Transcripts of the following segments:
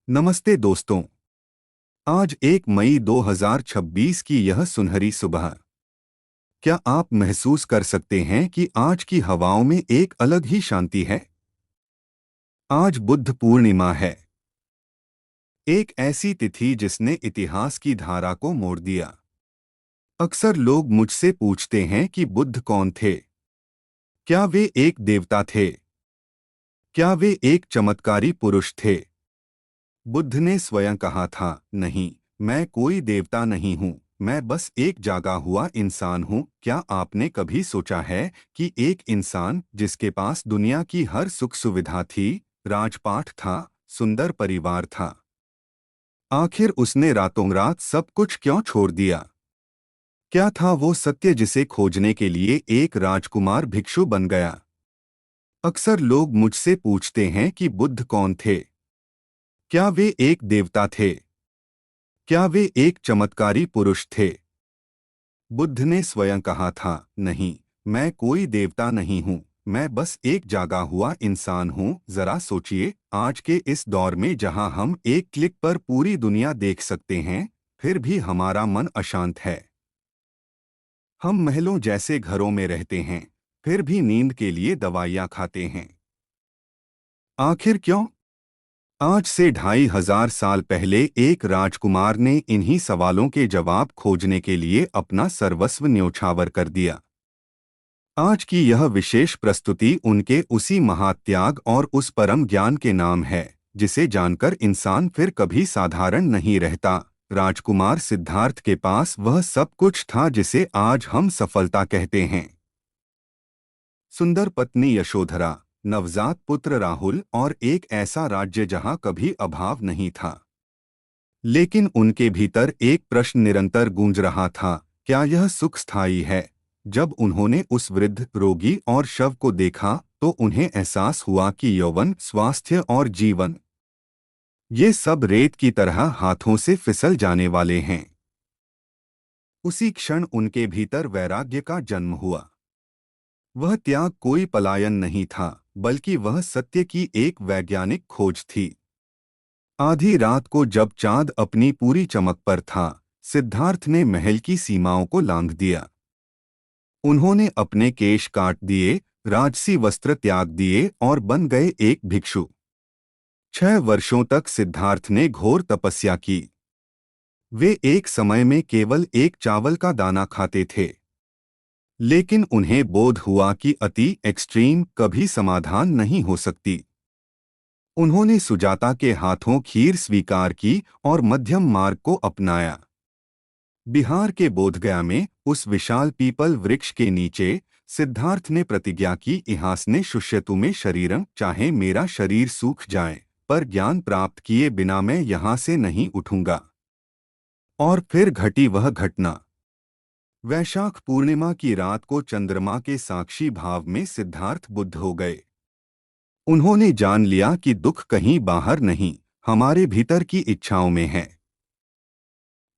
नमस्ते दोस्तों। आज 1 मई 2026 की यह सुनहरी सुबह। क्या आप महसूस कर सकते हैं कि आज की हवाओं में एक अलग ही शांति है? आज बुद्ध पूर्णिमा है, एक ऐसी तिथि जिसने इतिहास की धारा को मोड़ दिया। अक्सर लोग मुझसे पूछते हैं कि बुद्ध कौन थे? क्या वे एक देवता थे? क्या वे एक चमत्कारी पुरुष थे? बुद्ध ने स्वयं कहा था, नहीं, मैं कोई देवता नहीं हूँ, मैं बस एक जागा हुआ इंसान हूँ। क्या आपने कभी सोचा है कि एक इंसान जिसके पास दुनिया की हर सुख सुविधा थी, राजपाट था, सुंदर परिवार था, आखिर उसने रातों रात सब कुछ क्यों छोड़ दिया? क्या था वो सत्य जिसे खोजने के लिए एक राजकुमार भिक्षु बन गया? अक्सर लोग मुझसे पूछते हैं कि बुद्ध कौन थे? क्या वे एक देवता थे? क्या वे एक चमत्कारी पुरुष थे? बुद्ध ने स्वयं कहा था, नहीं, मैं कोई देवता नहीं हूँ, मैं बस एक जागा हुआ इंसान हूँ। जरा सोचिए, आज के इस दौर में जहाँ हम एक क्लिक पर पूरी दुनिया देख सकते हैं, फिर भी हमारा मन अशांत है। हम महलों जैसे घरों में रहते हैं, फिर भी नींद के लिए दवाइयाँ खाते हैं। आखिर क्यों? आज से 2500 साल पहले एक राजकुमार ने इन्हीं सवालों के जवाब खोजने के लिए अपना सर्वस्व न्योछावर कर दिया। आज की यह विशेष प्रस्तुति उनके उसी महात्याग और उस परम ज्ञान के नाम है, जिसे जानकर इंसान फिर कभी साधारण नहीं रहता। राजकुमार सिद्धार्थ के पास वह सब कुछ था जिसे आज हम सफलता कहते हैं। सुंदर पत्नी यशोधरा, नवजात पुत्र राहुल और एक ऐसा राज्य जहां कभी अभाव नहीं था। लेकिन उनके भीतर एक प्रश्न निरंतर गूंज रहा था, क्या यह सुख स्थायी है? जब उन्होंने उस वृद्ध, रोगी और शव को देखा तो उन्हें एहसास हुआ कि यौवन, स्वास्थ्य और जीवन, ये सब रेत की तरह हाथों से फिसल जाने वाले हैं। उसी क्षण उनके भीतर वैराग्य का जन्म हुआ। वह त्याग कोई पलायन नहीं था, बल्कि वह सत्य की एक वैज्ञानिक खोज थी। आधी रात को जब चांद अपनी पूरी चमक पर था, सिद्धार्थ ने महल की सीमाओं को लांघ दिया। उन्होंने अपने केश काट दिए, राजसी वस्त्र त्याग दिए और बन गए एक भिक्षु। 6 वर्षों तक सिद्धार्थ ने घोर तपस्या की। वे एक समय में केवल एक चावल का दाना खाते थे। लेकिन उन्हें बोध हुआ कि अति एक्सट्रीम कभी समाधान नहीं हो सकती। उन्होंने सुजाता के हाथों खीर स्वीकार की और मध्यम मार्ग को अपनाया। बिहार के बोधगया में उस विशाल पीपल वृक्ष के नीचे सिद्धार्थ ने प्रतिज्ञा की, इहास ने शुष्यतु में शरीरम, चाहे मेरा शरीर सूख जाए, पर ज्ञान प्राप्त किए बिना मैं यहाँ से नहीं उठूंगा। और फिर घटी वह घटना। वैशाख पूर्णिमा की रात को चंद्रमा के साक्षी भाव में सिद्धार्थ बुद्ध हो गए। उन्होंने जान लिया कि दुख कहीं बाहर नहीं, हमारे भीतर की इच्छाओं में है।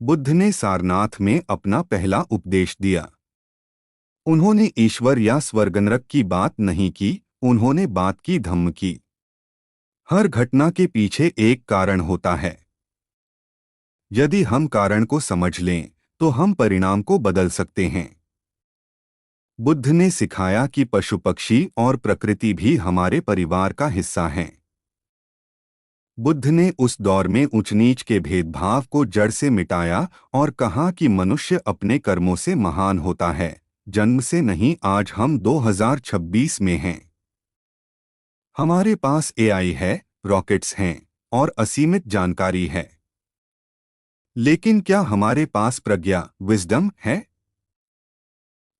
बुद्ध ने सारनाथ में अपना पहला उपदेश दिया। उन्होंने ईश्वर या स्वर्गनरक की बात नहीं की, उन्होंने बात की धम्म की। हर घटना के पीछे एक कारण होता है। यदि हम कारण को समझ लें, तो हम परिणाम को बदल सकते हैं। बुद्ध ने सिखाया कि पशु पक्षी और प्रकृति भी हमारे परिवार का हिस्सा हैं। बुद्ध ने उस दौर में ऊंच नीच के भेदभाव को जड़ से मिटाया और कहा कि मनुष्य अपने कर्मों से महान होता है, जन्म से नहीं। आज हम 2026 में हैं। हमारे पास एआई है, रॉकेट्स हैं और असीमित जानकारी है। लेकिन क्या हमारे पास प्रज्ञा, विजडम है?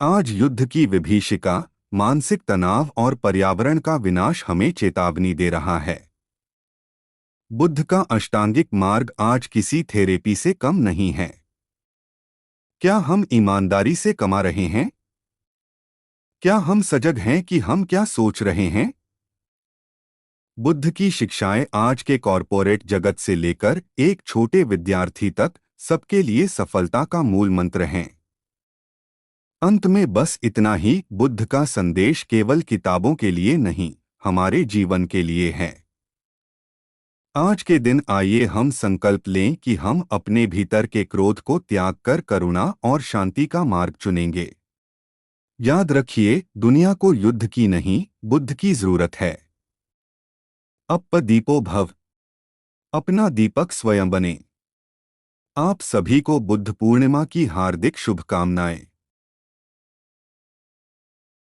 आज युद्ध की विभीषिका, मानसिक तनाव और पर्यावरण का विनाश हमें चेतावनी दे रहा है। बुद्ध का अष्टांगिक मार्ग आज किसी थेरेपी से कम नहीं है। क्या हम ईमानदारी से कमा रहे हैं? क्या हम सजग हैं कि हम क्या सोच रहे हैं? बुद्ध की शिक्षाएं आज के कॉरपोरेट जगत से लेकर एक छोटे विद्यार्थी तक सबके लिए सफलता का मूल मंत्र हैं। अंत में बस इतना ही, बुद्ध का संदेश केवल किताबों के लिए नहीं, हमारे जीवन के लिए है। आज के दिन आइए हम संकल्प लें कि हम अपने भीतर के क्रोध को त्याग कर करुणा और शांति का मार्ग चुनेंगे। याद रखिए, दुनिया को युद्ध की नहीं, बुद्ध की जरूरत है। अप दीपो भव, अपना दीपक स्वयं बने। आप सभी को बुद्ध पूर्णिमा की हार्दिक शुभकामनाएं।